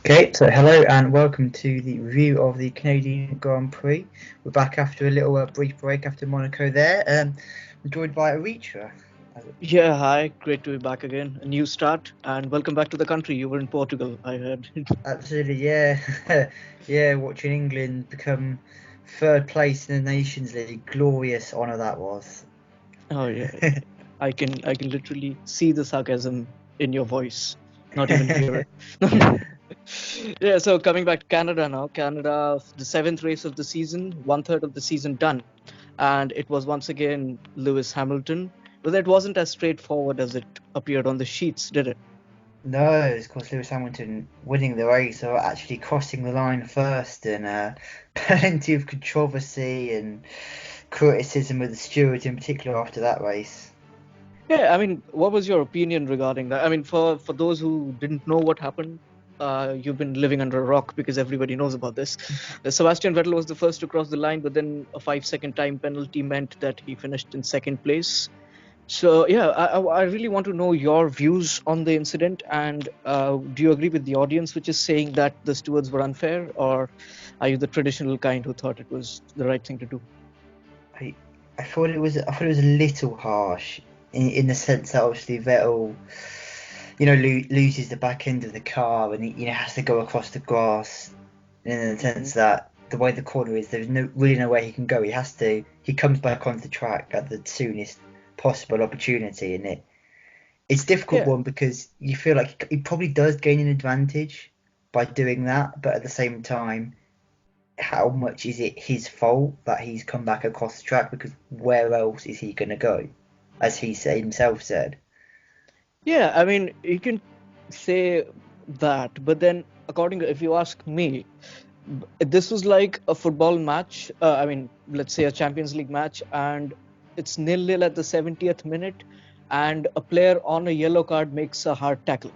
Okay, so hello and welcome to the review of the Canadian Grand Prix. We're back after a little brief break after Monaco there. I'm joined by Aritra. Yeah, hi. Great to be back again. A new start, and welcome back to the country. You were in Portugal, I heard. Absolutely, yeah. Yeah, watching England become third place in the Nations League. Glorious honour that was. Oh yeah, I can literally see the sarcasm in your voice, not even hear it. Yeah, so coming back to Canada now. Canada, the seventh race of the season, one third of the season done, and it was once again Lewis Hamilton. But that wasn't as straightforward as it appeared on the sheets, did it? No, it's of course Lewis Hamilton winning the race or actually crossing the line first, and plenty of controversy and criticism of the stewards in particular after that race. Yeah, I mean, what was your opinion regarding that? I mean, for those who didn't know what happened, you've been living under a rock because everybody knows about this. Sebastian Vettel was the first to cross the line, but then a 5 second time penalty meant that he finished in second place. So yeah, I really want to know your views on the incident, and do you agree with the audience which is saying that the stewards were unfair, or are you the traditional kind who thought it was the right thing to do? I I thought it was a little harsh in the sense that obviously Vettel, loses the back end of the car and he has to go across the grass. In the Hmm. sense that the way the corner is, there's no way he can go. He comes back onto the track at the soonest possible opportunity, and it's a difficult Yeah. one because you feel like he probably does gain an advantage by doing that, but at the same time how much is it his fault that he's come back across the track? Because where else is he going to go? As he said, himself said. Yeah, I mean, you can say that, but then, according to, if you ask me, this was like a football match. I mean, let's say a Champions League match, and it's nil-nil at the 70th minute, and a player on a yellow card makes a hard tackle.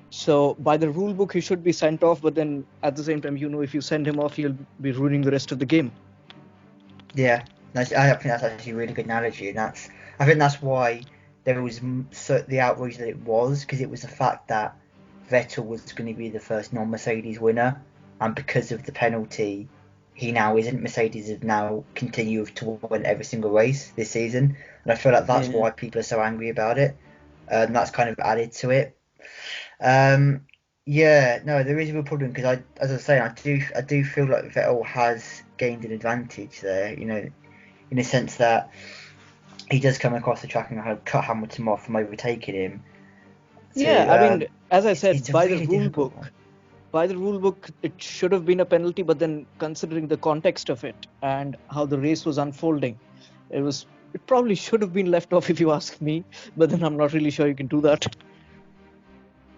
So, by the rule book, he should be sent off, but then at the same time, if you send him off, you'll be ruining the rest of the game. Yeah, I think that's actually a really good analogy, and I think that's why there was the outrage that it was, because it was the fact that Vettel was going to be the first non-Mercedes winner, and because of the penalty, he now isn't. Mercedes have now continued to win every single race this season, and I feel like that's Yeah. why people are so angry about it, and that's kind of added to it. Um, yeah, no, there is a real problem because as I was saying, I do feel like Vettel has gained an advantage there. In the sense that he does come across the track and kind of cut Hamilton off from overtaking him. Yeah, To I mean, as I it's said, a really difficult one. by the rule book, it should have been a penalty, but then considering the context of it and how the race was unfolding, it probably should have been left off if you ask me, but then I'm not really sure you can do that.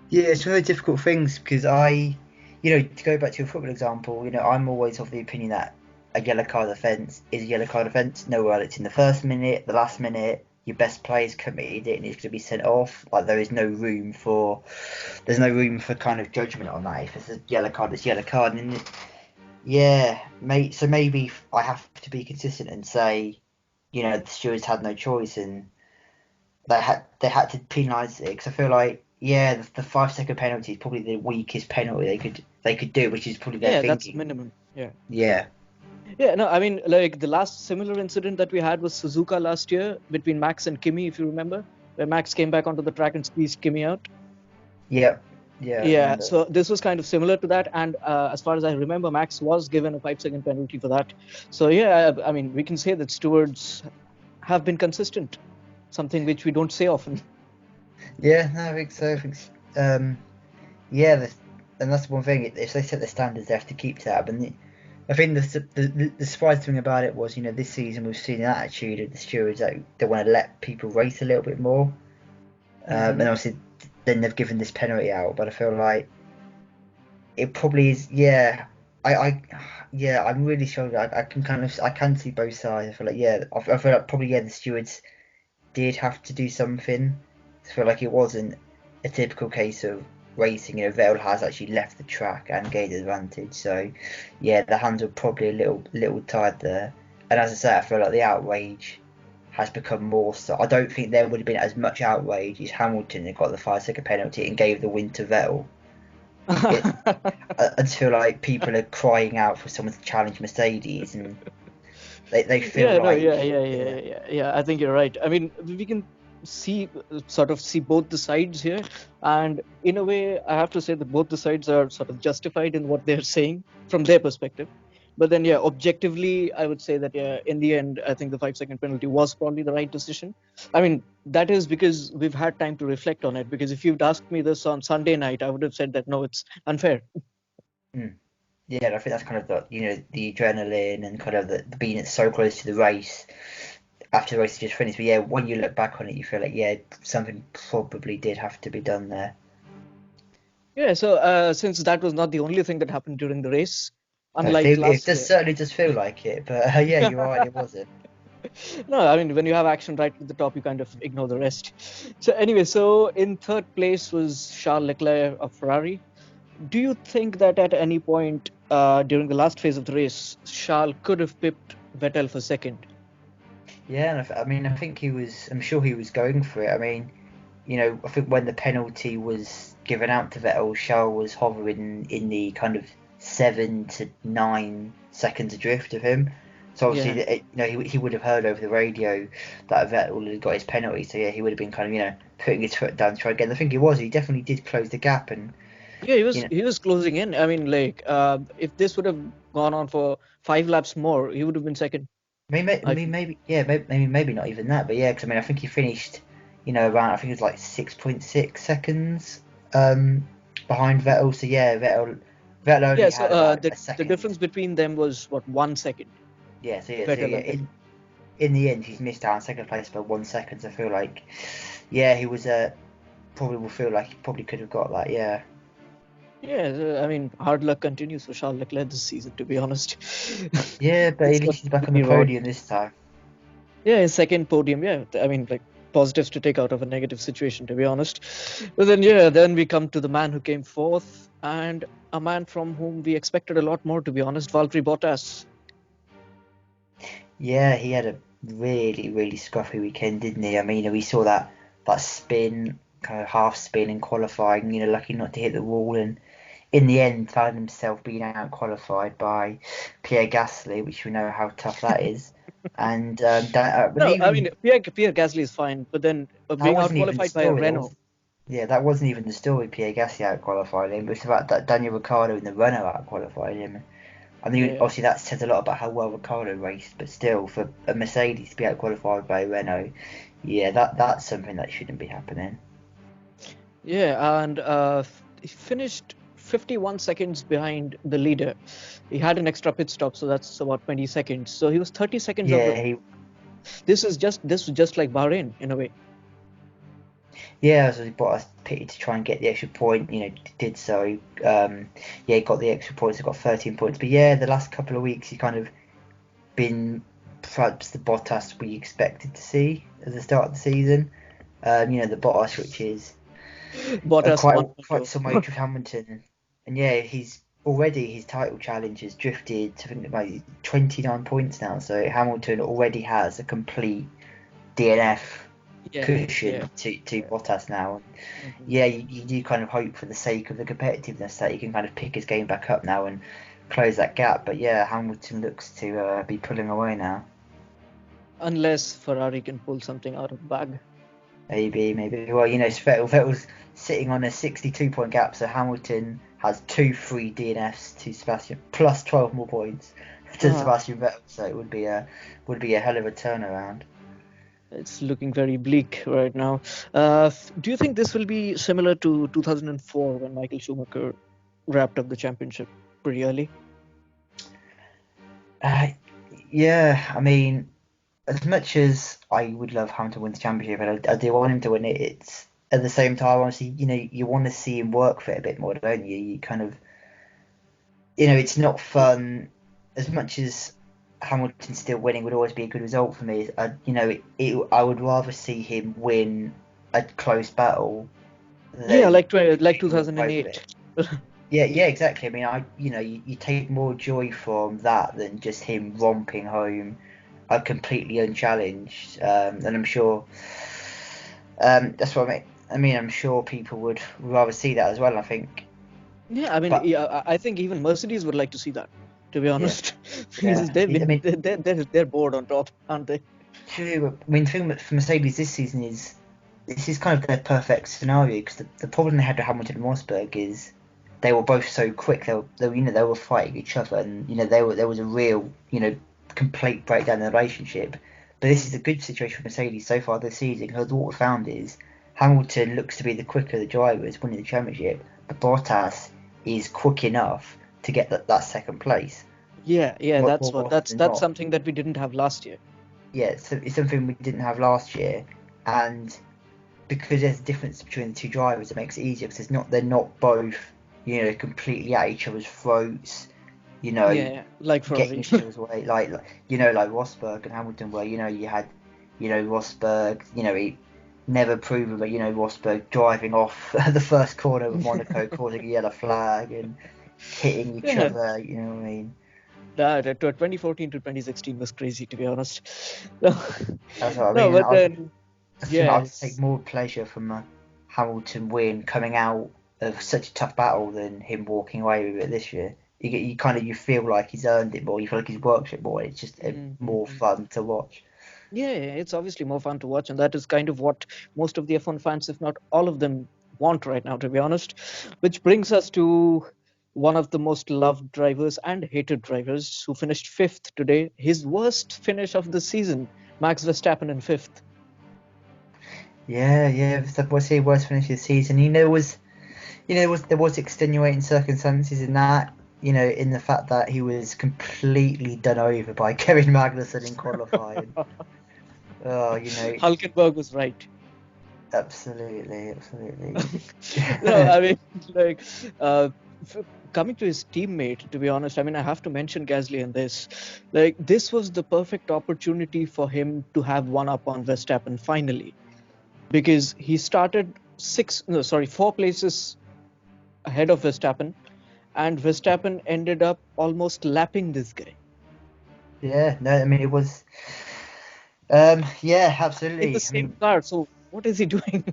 Yeah, it's one of the difficult things because to go back to your football example, I'm always of the opinion that a yellow card offence is a yellow card offence. No, well, it's in the first minute, the last minute, your best player's committed it and it's going to be sent off. Like there's no room for kind of judgment on that. If it's a yellow card, it's a yellow card. And yeah, mate. So maybe I have to be consistent and say, the stewards had no choice and they had to penalise it because I feel like the 5 second penalty is probably the weakest penalty they could do, which is probably their Yeah, that's thinking. minimum. Yeah. Yeah, Yeah, no, I mean, like the last similar incident that we had was Suzuka last year between Max and Kimi, if you remember, where Max came back onto the track and squeezed Kimi out. yeah, yeah. I Yeah, remember. so this was kind of similar to that, and as far as I remember, Max was given a 5 second penalty for that. So yeah, I mean, we can say that stewards have been consistent, something which we don't say often. Yeah, no, I think so. Yeah, and that's one thing. If they set the standards, they have to keep to that. But I think the surprising thing about it was, this season we've seen an attitude of the stewards that they want to let people race a little bit more. And Hmm. obviously, then they've given this penalty out. But I feel like it probably is. Yeah, I'm really sure. I can see both sides. I feel like I feel like probably the stewards did have to do something. I feel like it wasn't a typical case of racing. Vettel has actually left the track and gained advantage. So yeah, the hands were probably a little tied there. And as I say, I feel like the outrage has become more so. I don't think there would have been as much outrage if Hamilton had got the 5 second penalty and gave the win to Vettel. It until like people are crying out for someone to challenge Mercedes, and they feel Yeah, no, yeah, like yeah, yeah, yeah. yeah, yeah. I think you're right. I mean, we can see sort of see both the sides here, and in a way, I have to say that both the sides are sort of justified in what they're saying from their perspective. But then, yeah, objectively, I would say that yeah, in the end, I think the 5 second penalty was probably the right decision. I mean, that is because we've had time to reflect on it. Because if you'd asked me this on Sunday night, I would have said that no, it's unfair. Mm. Yeah, and I think that's kind of the the adrenaline and kind of the being so close to the race after the race had just finished. But yeah, when you look back on it, you feel like yeah, something probably did have to be done there. Yeah, so since that was not the only thing that happened during the race, unlike It last does year. certainly does feel like it, but yeah, you're right, it wasn't. No, I mean, when you have action right at the top, you kind of ignore the rest. So, anyway, so in third place was Charles Leclerc of Ferrari. Do you think that at any point during the last phase of the race, Charles could have pipped Vettel for second? Yeah, and I mean, I think he was. I'm sure he was going for it. I mean, I think when the penalty was given out to Vettel, Charles was hovering in the kind of 7 to 9 seconds adrift of him. So Yeah. obviously, he would have heard over the radio that Vettel had got his penalty. So yeah, he would have been kind of putting his foot down to try again. I think he was. He definitely did close the gap, and Yeah, he you was know, he was closing in. I mean, like, if this would have gone on for 5 laps more, he would have been second. I feel. maybe yeah, maybe not even that, but yeah, because I mean, I think he finished, around I think it was like 6.6 seconds behind Vettel. So yeah, Vettel Yeah, only so had about the a the second. difference between them was what, 1 second, Yeah, Vettel yeah. and him. In the end, he's missed out on second place by 1 second. So I feel like, yeah, he was probably will feel like he probably could have got that. Yeah, Yeah, I mean, hard luck continues for Charles Leclerc this season, to be honest. yeah, but at It's got least he's back on the really wrong. podium this time. Yeah, his second podium. Yeah, I mean, like, positives to take out of a negative situation, to be honest. But then, yeah, then we come to the man who came fourth, and a man from whom we expected a lot more, to be honest, Valtteri Bottas. Yeah, he had a really scruffy weekend, didn't he? I mean, we saw that spin, kind of half spin in qualifying. Lucky not to hit the wall, and in the end, found himself being out qualified by Pierre Gasly, which we know how tough that is. And but No, I mean, even Pierre Gasly is fine, but then that being out wasn't even the qualified by a story. Renault. Yeah, that wasn't even the story. Pierre Gasly out qualified him. It was about that Daniel Ricciardo and the runner out qualified him. I mean, Yeah. obviously that says a lot about how well Ricciardo raced, but still, for a Mercedes to be out qualified by Renault, yeah, that's something that shouldn't be happening. Yeah, and he finished 51 seconds behind the leader. He had an extra pit stop, so that's about 20 seconds. So he was 30 seconds on Yeah, the. This was just like Bahrain in a way. so he bought a pity to try and get the extra point. Did so. Yeah, he got the extra points. He got 13 points. But yeah, the last couple of weeks he kind of been perhaps the Bottas we expected to see at the start of the season. The Bottas which is Bottas quite 1.0. some age with Hamilton, and yeah, he's already his title challenge has drifted to I think about 29 points now. So Hamilton already has a complete DNF Yeah, yeah, cushion to yeah. Bottas now. Mhm. Yeah, you do kind of hope for the sake of the competitiveness that he can kind of pick his game back up now and close that gap. But yeah, Hamilton looks to be pulling away now. Unless Ferrari can pull something out of the bag. Maybe. Well, Vettel's sitting on a 62-point gap, so Hamilton has two free DNFs to Sebastian, plus 12 more points to Ah, Sebastian Vettel. So it would be a hell of a turnaround. it's looking very bleak right now. Do you think this will be similar to 2004 when Michael Schumacher wrapped up the championship pretty early? Uh, yeah, I mean, as much as I would love Hamilton to win the championship, and I do want him to win it, it's at the same time, obviously, you want to see him work for it a bit more, don't you? You kind of, it's not fun as much as Hamilton still winning would always be a good result for me. I would rather see him win a close battle Yeah, than like completely walk away with 2008. it. Yeah, exactly. I mean, you take more joy from that than just him romping home completely unchallenged. And I'm sure that's what I mean. I'm sure people would rather see that as well. I think Yeah, I mean, But yeah, I think even Mercedes would like to see that, to be yeah, honest. yeah. Because they've I been mean, they're bored on top, aren't they? true. I mean, the thing for Mercedes this season is this is kind of their perfect scenario because the problem they had with Hamilton and Rosberg is they were both so quick. They were fighting each other, and there was a real complete breakdown in the relationship. But this Mm. is a good situation for Mercedes so far this season because what we found is Hamilton looks to be the quicker of the drivers winning the championship, but Bottas is quick enough to get that second place Yeah, that's more what often than that's not. something that we didn't have last year. Yeah, so it's something we didn't have last year, and because there's a difference between the two drivers, it makes it easier because they're not both completely at each other's throats, you know, Yeah, like getting Ferrari. each other's way, like Rosberg and Hamilton, where you had Rosberg, he never proven, but Rosberg driving off the first corner of Monaco, causing a yellow flag and hitting each Yeah, other. You know what I mean? that 2014 to 2016 was crazy, to be honest. No, That's what I no, mean. And but then I think I'd take yes, more pleasure from a Hamilton win coming out of such a tough battle than him walking away with it this year. You kind of you feel like he's earned it more. You feel like he's worked it more. It's just more mm-hmm. fun to watch. Yeah, it's obviously more fun to watch, and that is kind of what most of the F1 fans, if not all of them, want right now, to be honest. Which brings us to one of the most loved drivers and hated drivers who finished fifth today. His worst finish of the season, Max Verstappen in fifth. Yeah, yeah. That was his worst finish of the season. There was extenuating circumstances in that. In the fact that he was completely done over by Kevin Magnussen in qualifying. Oh, Hulkenberg was right. absolutely, absolutely. No, I mean, like, uh, f- coming to his teammate, to be honest, I mean, I have to mention Gasly in this. Like, this was the perfect opportunity for him to have one up on Verstappen finally, because he started 4 places ahead of Verstappen, and Verstappen ended up almost lapping this guy Yeah, no, I mean it was. Yeah, in the absolutely. I same mean, car. So, what is he doing?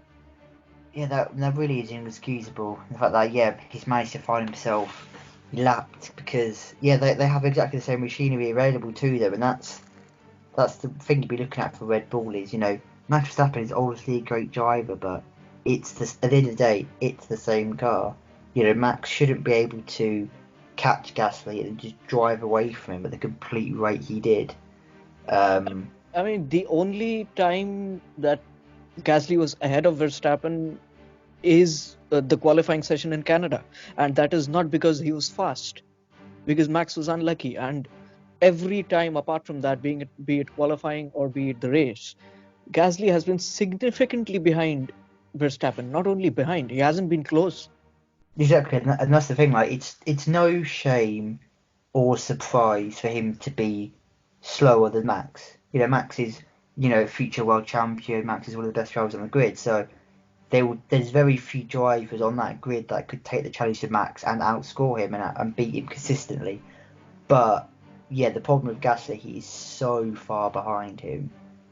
yeah, that really is inexcusable. The fact that he's managed to find himself lapped because they have exactly the same machinery available to them, and that's the thing to be looking at for Red Bull is Max Verstappen is obviously a great driver, but at the end of the day it's the same car. Max shouldn't be able to catch Gasly and just drive away from him at the complete rate he did. Um, I mean, the only time that Gasly was ahead of Verstappen is the qualifying session in Canada, and that is not because he was fast, because Max was unlucky. And every time apart from that, be it qualifying or be it the race, Gasly has been significantly behind Verstappen. Not only behind, he hasn't been close. Exactly, and that's the thing. Like, it's no shame or surprise for him to be slower than Max. Max is a future world champion. Max is one of the best drivers on the grid. So there's very few drivers on that grid that could take the challenge to Max and outscore him and beat him consistently. But yeah, the problem with Gasly, he is so far behind him.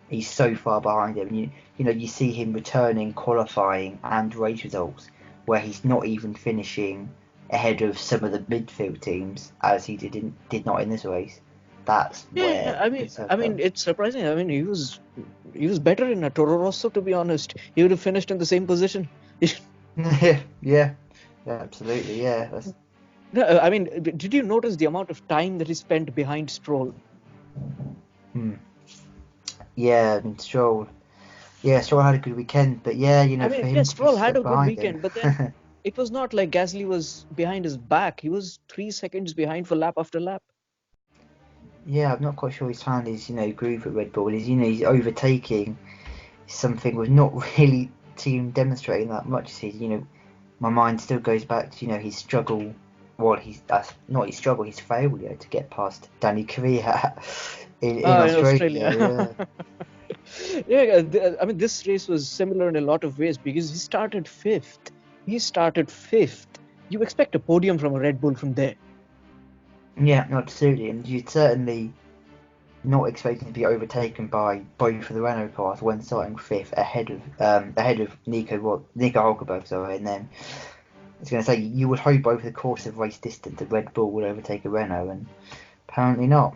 He's so far behind him. And you see him returning qualifying and race results where he's not even finishing ahead of some of the midfield teams as he did not in this race. That's Yeah, where I the mean, concern I mean, comes. it's surprising. I mean, he was better in a Toro Rosso, to be honest. He would have finished in the same position. Yeah, yeah, absolutely, yeah. No, I mean, did you notice the amount of time that he spent behind Stroll? Hmm. Yeah, I mean Stroll. Yeah, Stroll had a good weekend, but yeah, I for mean, him yes, to be Stroll had stuck a good behind him. weekend, but then it was not like Gasly was behind his back. He was 3 seconds behind for lap after lap. Yeah, I'm not quite sure he's found his, groove at Red Bull. He's overtaking something we've not really seen him demonstrating that much this season. My mind still goes back to, his struggle. Well, that's not his struggle, his failure to get past Danny Kvyat in In Australia. Australia. Yeah, I mean, this race was similar in a lot of ways because he started fifth. He started fifth. You expect a podium from a Red Bull from there. Yeah, yeah, absolutely. And you'd certainly not expecting to be overtaken by both of the Renault cars when starting fifth ahead of Nico Hulkenberg, sorry, and then was going to say, you would hope over the course of race distance that Red Bull would overtake a Renault, and apparently not.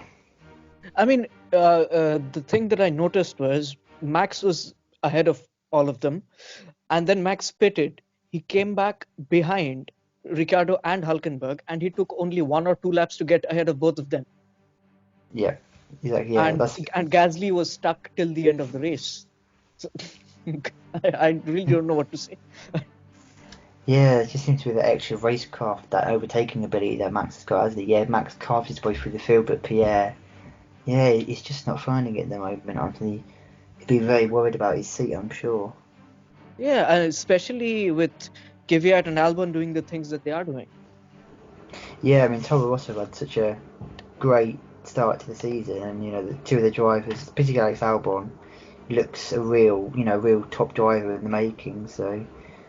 I mean, the thing that I noticed was Max was ahead of all of them, and then Max pitted. He came back behind Ricardo and Hulkenberg, and he took only 1 or 2 laps to get ahead of both of them. Yeah, exactly. Yeah, And that's and Gasly was stuck till the end of the race. So I really don't know what to say. yeah. It just seems to be the extra racecraft, that overtaking ability that Max has got, hasn't it? Yeah, Max carves his way through the field, but Pierre, yeah, he's just not finding it at the moment. Anthony, he'd be very worried about his seat, I'm sure. Yeah, and especially with Kvyat and Albon doing the things that they are doing. Yeah, I mean, Toro Rosso had such a great start to the season, and the two of the drivers, particularly Alex Albon, looks a real top driver in the making. So,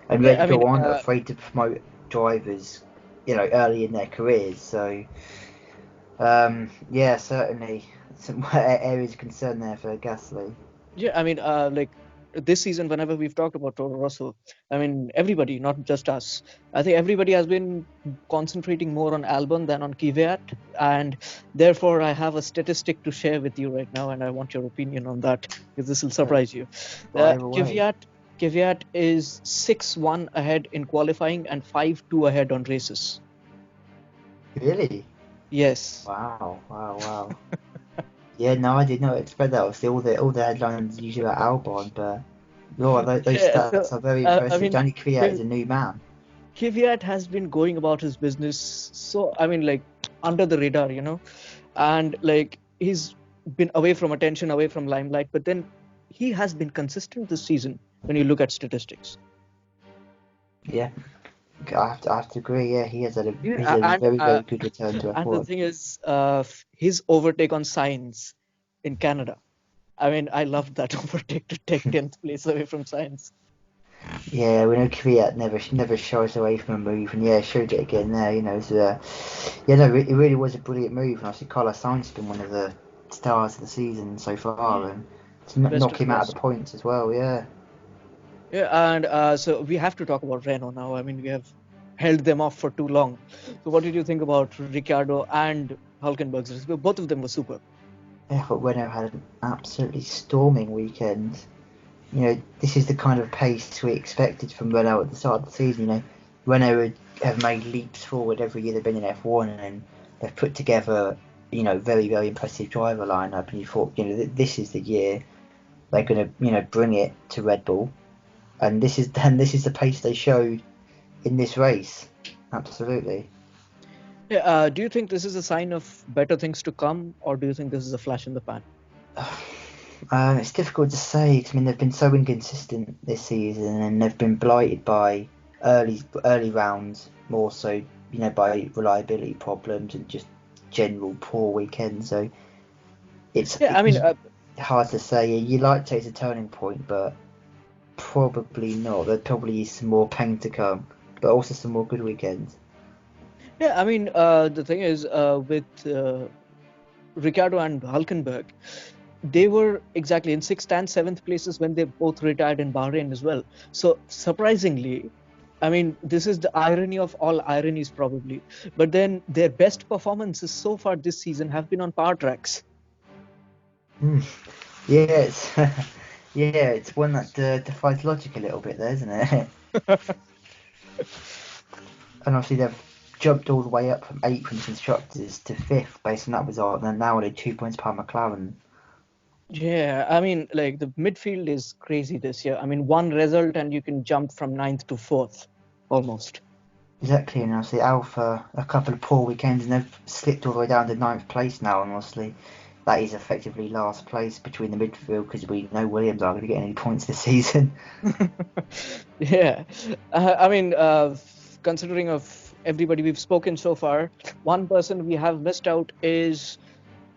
and Yeah, I Red mean, Bull aren't afraid to promote drivers, early in their careers. So, yeah, certainly some areas of concern there for Gasly. yeah, I mean, like this season, whenever we've talked about Toro Rosso, I mean, everybody, not just us, I think everybody has been concentrating more on Albon than on Kvyat, and therefore I have a statistic to share with you right now, and I want your opinion on that because this will surprise you. Fire away. Kvyat is 6-1 ahead in qualifying and 5-2 ahead on races. Really? Yes. Wow, wow, wow. Yeah, no, I did not expect that. Obviously, all the headlines usually about Albon, but those Yeah, so stats are very I impressive. mean, Danny Kvyat is a new man. Kvyat has been going about his business so, I mean, like under the radar, and like he's been away from attention, away from limelight, but then he has been consistent this season when you look at statistics. Yeah, I have to agree. Yeah, he's Yeah, a very very good return to and the F1. thing is, his overtake on Science in Canada. I mean, I loved that overtake to take 10th place away from Science. Yeah, we know Kvyat never shies away from a move, and yeah, showed it again there. Yeah, no, it really was a brilliant move, and obviously Carlos Sainz has been one of the stars of the season so far, Yeah, and to best knock of the him out of best. the points as well. Yeah. Yeah, and so we have to talk about Renault now. I mean, we have held them off for too long. So, what did you think about Ricciardo and Hulkenberg's race? Both of them were super. Yeah, but Renault had an absolutely storming weekend. This is the kind of pace we expected from Renault at the start of the season. Renault have made leaps forward every year they've been in F1, and they've put together, very, very impressive driver lineup. And you thought, this is the year they're going to, bring it to Red Bull, and this is the pace they showed in this race. Absolutely. Yeah, do you think this is a sign of better things to come, or do you think this is a flash in the pan? It's difficult to say 'cause, I mean they've been so inconsistent this season, and they've been blighted by early rounds more so, by reliability problems and just general poor weekends. So it's Yeah, I mean, hard to say. You like to say it's a turning point, but probably not. There probably is some more pain to come, but also some more good weekends. yeah, I mean, the thing is, with Ricardo and Hulkenberg, they were exactly in sixth and seventh places when they both retired in Bahrain as well. So surprisingly, I mean, this is the irony of all ironies, probably. But then their best performances so far this season have been on power tracks. Mm. Yeah, it's yeah, it's one that defies logic a little bit, there, isn't it? And obviously they've jumped all the way up from eighth in constructors to fifth based on that result, and they're now only 2 points behind McLaren. Yeah, I mean, like the midfield is crazy this year. I mean, one result and you can jump from ninth to fourth almost. Exactly, and obviously Alpha, a couple of poor weekends, and they've slipped all the way down to ninth place now, and honestly, that is effectively last place between the midfield because we know Williams aren't going to get any points this season. Yeah, I mean, considering of everybody we've spoken so far, one person we have missed out is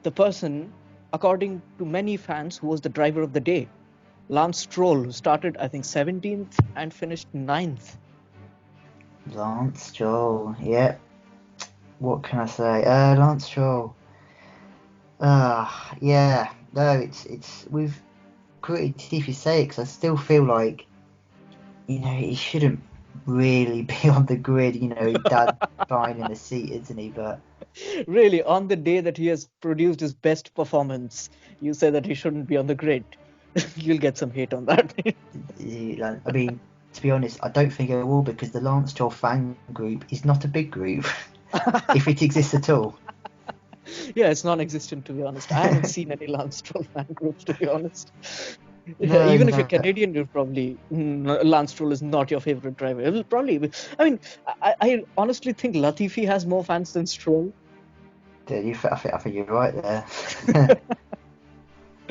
the person, according to many fans, who was the driver of the day, Lance Stroll, who started, I think, 17th and finished ninth. Lance Stroll, yeah. What can I say? Lance Stroll. Yeah. No, it's with gritted teeth you say it, because I still feel like he shouldn't really be on the grid. Dad fine in the seat, isn't he? But Really, on the day that he has produced his best performance, you say that he shouldn't be on the grid. You'll get some hate on that. I mean, to be honest, I don't think it will because the Lance Stroll fan group is not a big group, if it exists at all. Yeah, it's non-existent to be honest. I haven't seen any Lance Stroll fan groups to be honest. No, Even if you're Canadian, you're probably Lance Stroll is not your favorite driver. It will probably be, I mean, I honestly think Latifi has more fans than Stroll. I think you're right there.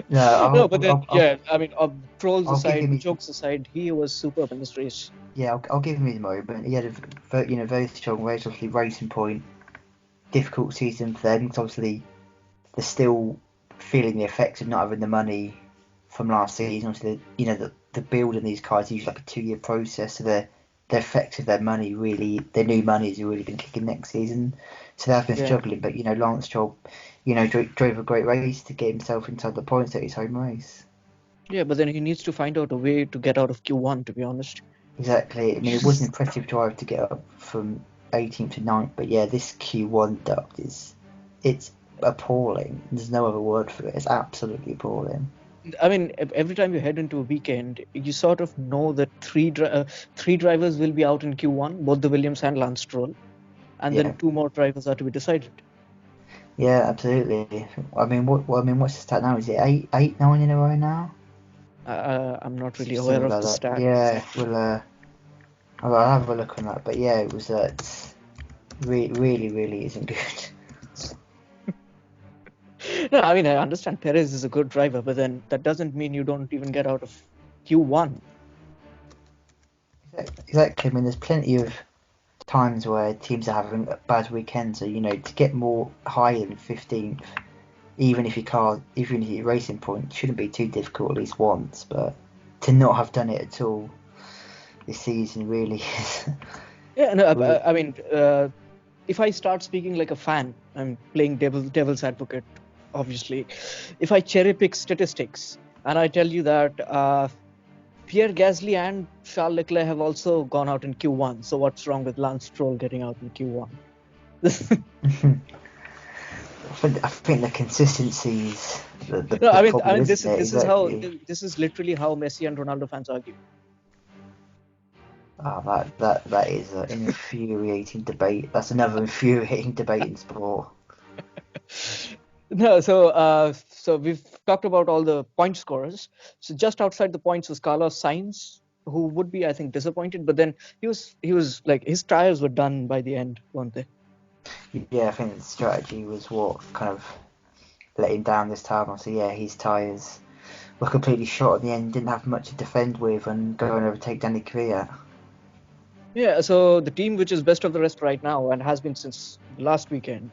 No, No, but then yeah, I mean, trolls I'll give aside, him. jokes aside, he was superb in this race. Yeah, I'll give him his moment. He had a very strong race, obviously racing point. Difficult season for them. 'Cause obviously, they're still feeling the effects of not having the money from last season. Obviously, the building these cars is usually like a 2-year process. So the effects of their money really, their new money has really been kicking next season. So they've been Yeah. struggling. But Lance Stroll, drove a great race to get himself inside the points at his home race. Yeah, but then he needs to find out a way to get out of Q1, to be honest. Exactly. I mean, it was an impressive drive to get up from 18th to 9th, but yeah, this Q1 duct it's appalling. There's no other word for it. It's absolutely appalling. I mean, every time you head into a weekend, you sort of know that three drivers will be out in Q1, both the Williams and Lance Stroll, and Yeah, then 2 more drivers are to be decided. yeah, absolutely. What's the stat now? Is it 9 in a row now? I'm not really aware Something of like the that. stat. Yeah, I'll have a look on that. But yeah, it was really, really isn't good. No, I mean, I understand Perez is a good driver, but then that doesn't mean you don't even get out of Q1. Exactly. I mean, there's plenty of times where teams are having bad weekends. So to get more higher than 15th, even if your racing point shouldn't be too difficult at least once. But to not have done it at all this season really is. Yeah, no, Really, I mean, if I start speaking like a fan, I'm playing devil's advocate, obviously. If I cherry pick statistics and I tell you that Pierre Gasly and Charles Leclerc have also gone out in Q1, so what's wrong with Lance Stroll getting out in Q1? I think the consistency is No, the problem, this isn't is it? this is how Exactly. this is literally how Messi and Ronaldo fans argue. Oh, that is an infuriating debate. That's another infuriating debate in sport. No, so we've talked about all the point scorers. So just outside the points was Carlos Sainz, who would be, I think, disappointed. But then he was like his tires were done by the end, weren't they? Yeah, I think the strategy was what kind of let him down this time. So yeah, his tyres were completely shot at the end. Didn't have much to defend with, and go and overtake Danny Kvyat. Yeah. So the team which is best of the rest right now and has been since last weekend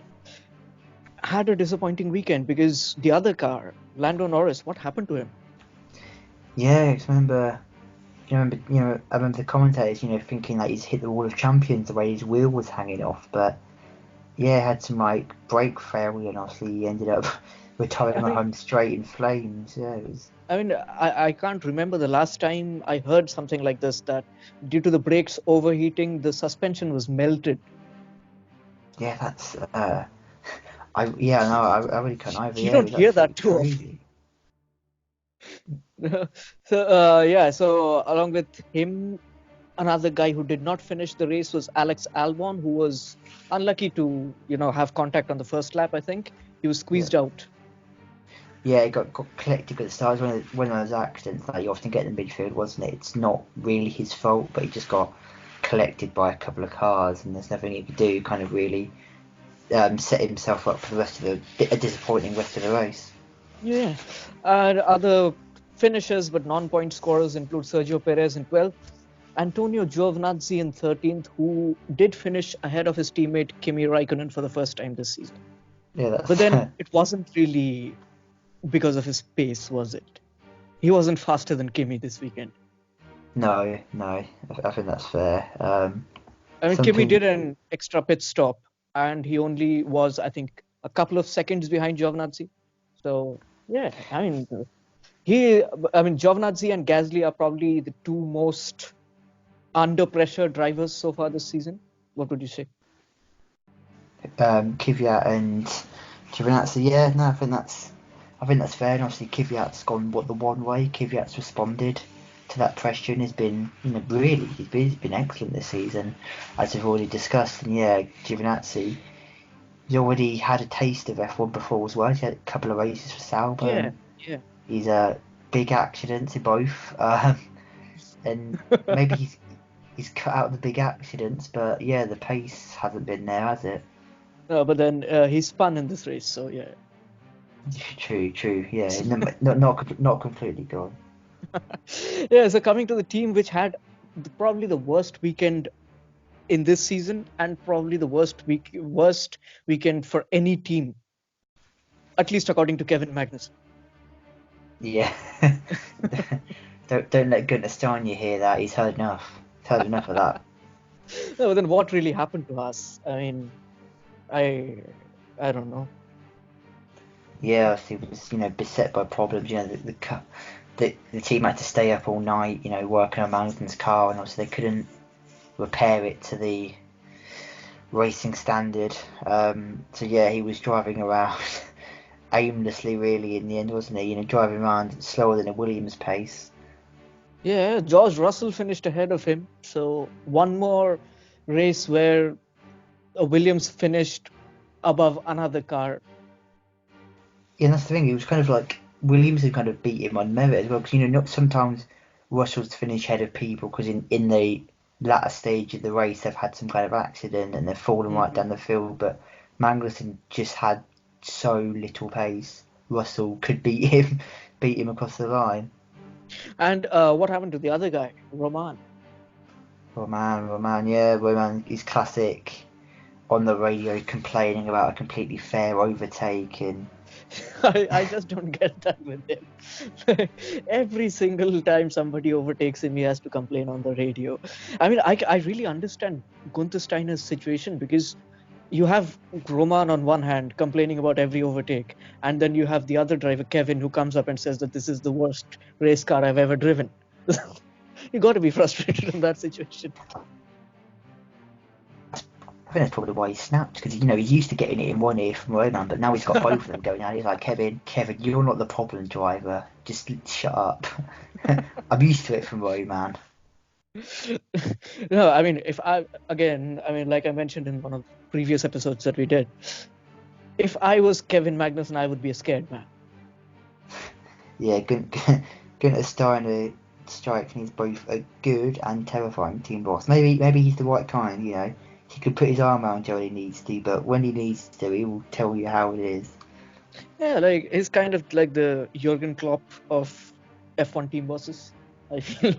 had a disappointing weekend because the other car, Lando Norris, what happened to him? Yeah, I remember the commentators, thinking that he's hit the wall of champions the way his wheel was hanging off, but yeah, had some like brake failure, and obviously he ended up retiring I at mean, home straight in flames. Yeah, it was. I can't remember the last time I heard something like this that due to the brakes overheating, the suspension was melted. Yeah, that's. I really can't either. You Yeah, it don't was hear absolutely that too often. crazy. So yeah, so along with him, another guy who did not finish the race was Alex Albon, who was unlucky to have contact on the first lap. I think he was Yeah, squeezed out. yeah, it got collected at the start. It was one of those accidents that you often get in the midfield, wasn't it? It's not really his fault, but he just got collected by a couple of cars, and there's nothing he could do. Kind of really set himself up for the rest of a disappointing rest of the race. Yeah, and other finishers but non-point scorers include Sergio Perez in 12th, Antonio Giovinazzi in 13th, who did finish ahead of his teammate Kimi Raikkonen for the first time this season. Yeah, But that's then it wasn't really because of his pace, was it? He wasn't faster than Kimi this weekend. no. I think that's fair. I mean, Kimi Something. did an extra pit stop, and he only was, I think, a couple of seconds behind Giovinazzi. So yeah, I mean, Giovinazzi and Gasly are probably the two most under pressure drivers so far this season? What would you say? Kvyat and Giovinazzi. Yeah, no, I think that's fair. And obviously, Kvyat's gone the one way. Kvyat's responded to that pressure and has been, really, he's been excellent this season, as we've already discussed. And yeah, Giovinazzi, he's already had a taste of F1 before as well. He's had a couple of races for Sauber. Yeah, And yeah. he's big accidents in both. And maybe he's cut out the big accidents, but yeah, the pace hasn't been there, has it? No, but then he spun in this race, so yeah. True. Yeah, not completely gone. Yeah, so coming to the team which had probably the worst weekend in this season and probably the worst weekend for any team, at least according to Kevin Magnussen. Yeah. don't let Gunter Steiner hear that. He's heard enough. He's heard enough of that. No, but then what really happened to us? I mean, I don't know. Yeah, he was beset by problems. The team had to stay up all night. Working on Magnussen's car, and obviously they couldn't repair it to the racing standard. So yeah, he was driving around aimlessly, really, in the end, wasn't he? Driving around slower than a Williams pace. Yeah, George Russell finished ahead of him. So one more race where Williams finished above another car. Yeah, that's the thing. It was kind of like Williams had kind of beat him on merit as well, because not sometimes Russell's finish ahead of people because in the latter stage of the race they've had some kind of accident and they've fallen right down the field. But Magnussen just had so little pace. Russell could beat him across the line. And what happened to the other guy, Roman? Roman, yeah, Roman is classic on the radio complaining about a completely fair overtake. And I just don't get that with him. Every single time somebody overtakes him, he has to complain on the radio. I mean, I really understand Gunther Steiner's situation, because you have Roman on one hand complaining about every overtake, and then you have the other driver, Kevin, who comes up and says that this is the worst race car I've ever driven. You got to be frustrated in that situation. I think that's probably why he snapped, because he's used to getting it in one ear from Roman, but now he's got both of them going out. He's like, Kevin, you're not the problem driver. Just shut up. I'm used to it from Roman. No, I mean, like I mentioned in one of the previous episodes that we did, if I was Kevin Magnussen, I would be a scared man. Yeah, Gunter Steiner strikes me as both a good and terrifying team boss. Maybe he's the right kind. He could put his arm around you when he needs to, but when he needs to, he will tell you how it is. Yeah, like he's kind of like the Jurgen Klopp of F1 team bosses, I feel.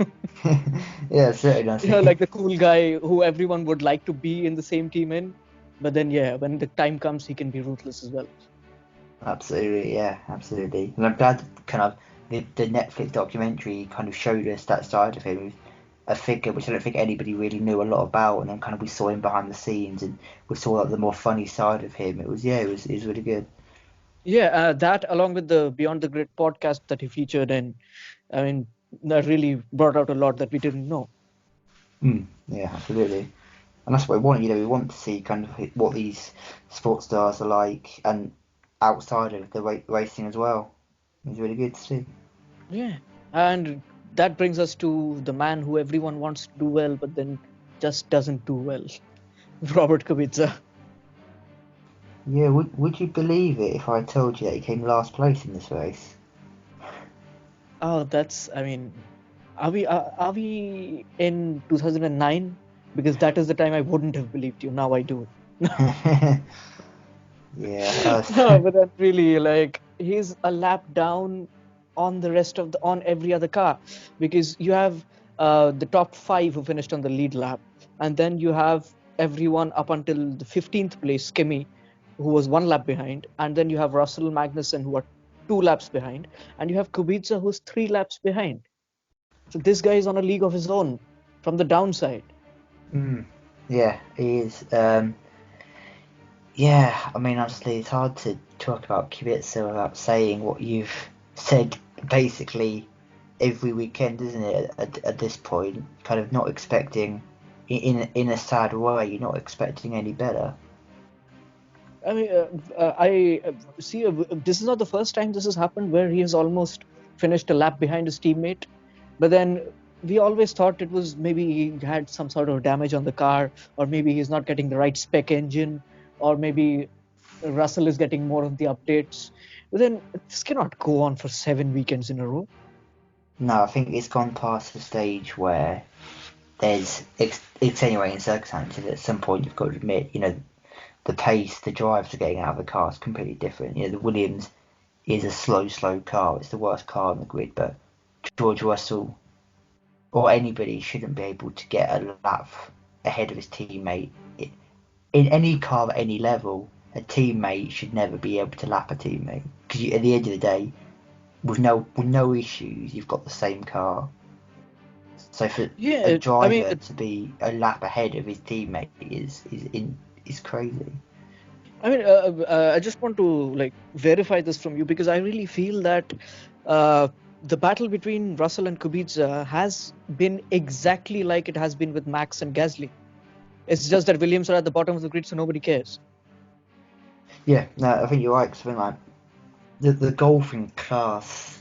Yeah, certainly. Like the cool guy who everyone would like to be in the same team in, but then when the time comes, he can be ruthless as well. Absolutely, yeah, absolutely. And I'm glad kind of the Netflix documentary kind of showed us that side of him. He was a figure which I don't think anybody really knew a lot about, and then kind of we saw him behind the scenes and we saw like the more funny side of him. It was really good. Yeah, that along with the Beyond the Grid podcast that he featured in, I mean, that really brought out a lot that we didn't know. Yeah, absolutely. And that's what we want. We want to see kind of what these sports stars are like, and outside of the racing as well. It's really good to see. Yeah, and that brings us to the man who everyone wants to do well, but then just doesn't do well, Robert Kubica. Yeah, would you believe it if I told you that he came last place in this race? Oh, I mean, are we in 2009? Because that is the time I wouldn't have believed you. Now I do. Yeah. No, but then really, like, he's a lap down on the rest of on every other car, because you have the top 5 who finished on the lead lap, and then you have everyone up until the 15th place, Kimi, who was 1 lap behind, and then you have Russell, Magnussen, who are 2 laps behind, and you have Kubica, who's 3 laps behind. So this guy is on a league of his own from the downside. Yeah, he is. Yeah, I mean, honestly, it's hard to talk about Kubica without saying what you've said basically every weekend, isn't it? At this point, kind of not expecting, in a sad way, you're not expecting any better. I mean, I see. This is not the first time this has happened where he has almost finished a lap behind his teammate, but then we always thought it was maybe he had some sort of damage on the car, or maybe he's not getting the right spec engine, or maybe Russell is getting more of the updates. But then this cannot go on for 7 weekends in a row. No, I think it's gone past the stage where there's extenuating circumstances. At some point, you've got to admit, the pace the drivers are getting out of the car is completely different. The Williams is a slow car. It's the worst car on the grid, but George Russell or anybody shouldn't be able to get a lap ahead of his teammate. In any car at any level, a teammate should never be able to lap a teammate because at the end of the day, with no issues, you've got the same car. So for a Yeah, I mean, driver to be a lap ahead of his teammate is crazy. I just want to like verify this from you because I really feel that the battle between Russell and Kubica has been exactly like it has been with Max and Gasly. It's just that Williams are at the bottom of the grid, so nobody cares. Yeah, no, I think you're right. Cause I mean, like the golfing class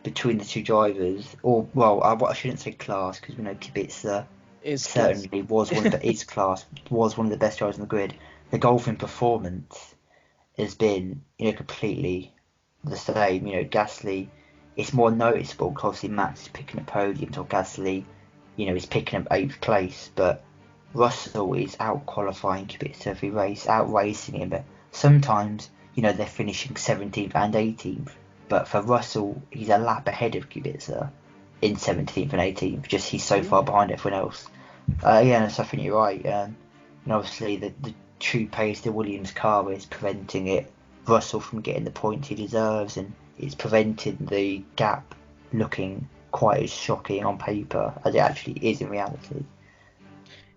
between the two drivers, or well, I shouldn't say class because we know Kubica Is class. certainly was one of the his class was one of the best drivers on the grid. The golfing performance has been completely the same. Gasly, it's more noticeable because obviously Max is picking up podiums or Gasly, is picking up 8th place, but Russell is out qualifying Kubica every race, out racing him. But sometimes they're finishing 17th and 18th, but for Russell he's a lap ahead of Kubica in 17th and 18th. Just he's so far Yeah. behind everyone else. Yeah, so I think you're right. And obviously the true pace the Williams car is preventing Russell from getting the points he deserves, and it's preventing the gap looking quite as shocking on paper as it actually is in reality.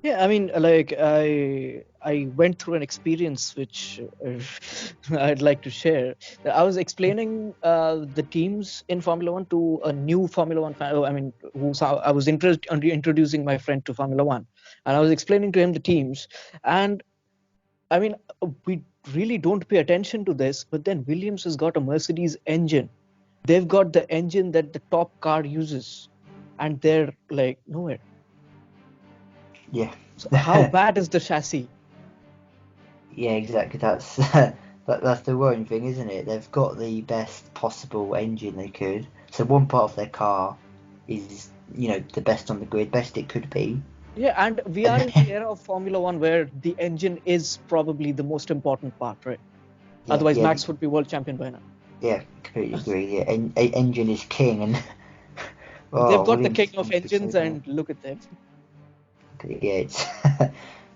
Yeah, I mean, like I went through an experience which I'd like to share. I was explaining the teams in Formula One to a new Formula One fan. I mean, I was introducing my friend to Formula One, and I was explaining to him the teams. And I mean, we really don't pay attention to this, but then Williams has got a Mercedes engine. They've got the engine that the top car uses, and they're like nowhere. Yeah. So how bad is the chassis? Yeah, exactly. That's the worrying thing, isn't it? They've got the best possible engine they could. So one part of their car is, the best on the grid, best it could be. Yeah, and we And are in the then, era of Formula One where the engine is probably the most important part, right? yeah, Otherwise, yeah, Max would be world champion by now. yeah, completely agree. Yeah, engine is king, and They've oh, got the Williams king has of gone through so engines, much. and look at them. Yeah, it's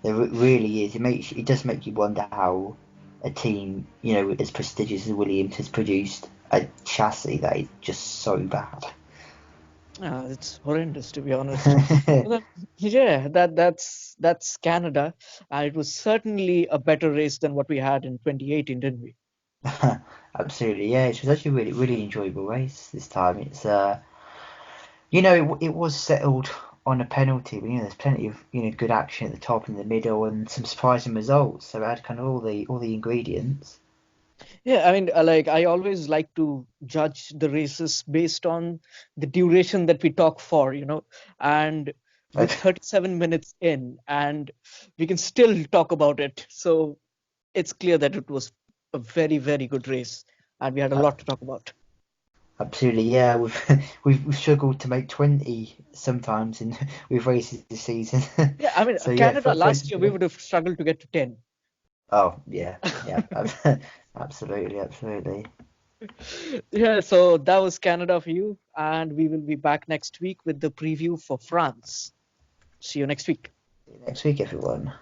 there really is. It does make you wonder how a team, as prestigious as Williams has produced a chassis that is just so bad. It's horrendous, to be honest. But then, yeah, that's Canada, and it was certainly a better race than what we had in 2018, didn't we? Absolutely, yeah. It was actually a really enjoyable race this time. It's it was settled on a penalty, but there's plenty of good action at the top and the middle, and some surprising results. So it had kind of all the ingredients. Yeah, I mean, like I always like to judge the races based on the duration that we talk for, and we're 37 minutes in, and we can still talk about it. So it's clear that it was a very, very good race, and we had a lot to talk about. Absolutely, yeah. We've struggled to make 20 sometimes in with races this season. Yeah, I mean, So yeah, Canada last 20's year we good. would have struggled to get to 10. Oh yeah, yeah. Absolutely. Yeah, so that was Canada for you, and we will be back next week with the preview for France. See you next week. See you next week, everyone.